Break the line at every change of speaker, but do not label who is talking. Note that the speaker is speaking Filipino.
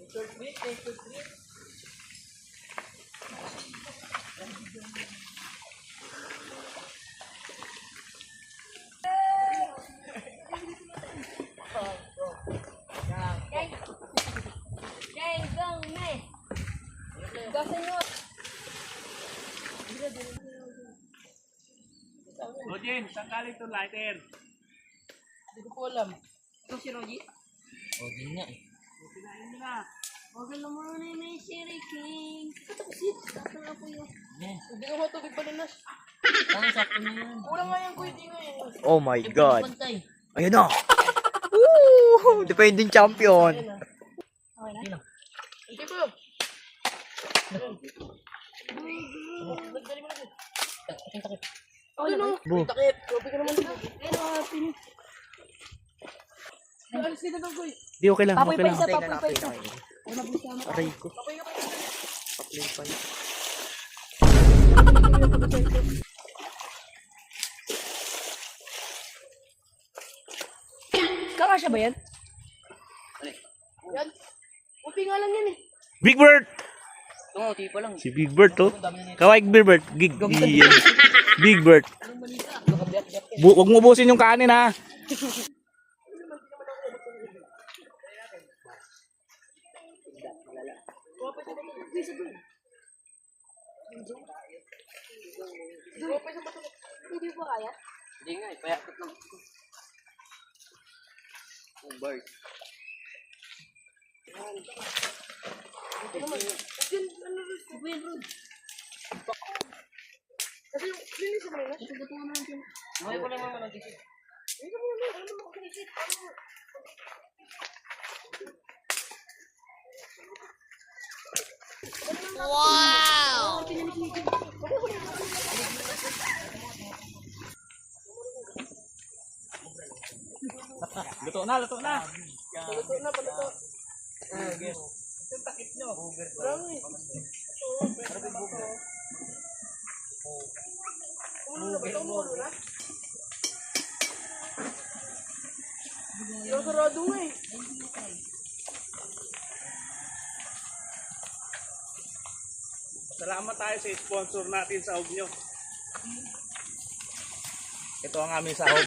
Rodin, saan galing itong lighter?
Hindi ko po alam. Ito si Rogi?
Rodin nga eh.
Kinain mo na.
Huwag naman na yung Sherry King. Katapusin. Sakto na po yun.
Yan.
Hindi ko matubig pa linas.
Ang sakto na yan.
Kulang nga yung kuwiti nga eh.
Oh my God.
Pantay.
Ayun na. Woo! Defending champion.
Okay na? Hindi po. Nagdali mo na po.
Takit.
Okay na.
Bu.
Takit. Grabe ka naman po. Pero pinis. Alis ka na daw, Goy.
Di okay lang.
Papoy
Okay
pa
lang.
isa, papoy pa isa.
Aray ko.
Papoy ka pa isa.
Papoy pa isa.
Kakasya ba yan? Yan. Puti nga lang yan eh.
Big Bird.
Ito nga, pa lang.
Si Big Bird to. Kawai Big Bird. Big Bird. Huwag mo ubusin yung kanin ha.
Hindi ko kaya.
Hindi nga, ipayakot lang. Oh, bird.
Kasi linis mo na. Ito ba't naman natin?
May pala yung mga nagkikit.
Ito mo na. Ano mo kinisit? Wow!
Luto na, luto na.
Paluto na, paluto.
Yung takip nyo.
Marami. Kumulo na. Yung sarado nga eh.
Salamat tayo sa sponsor natin sa hog nyo. Ito ang aming sahog.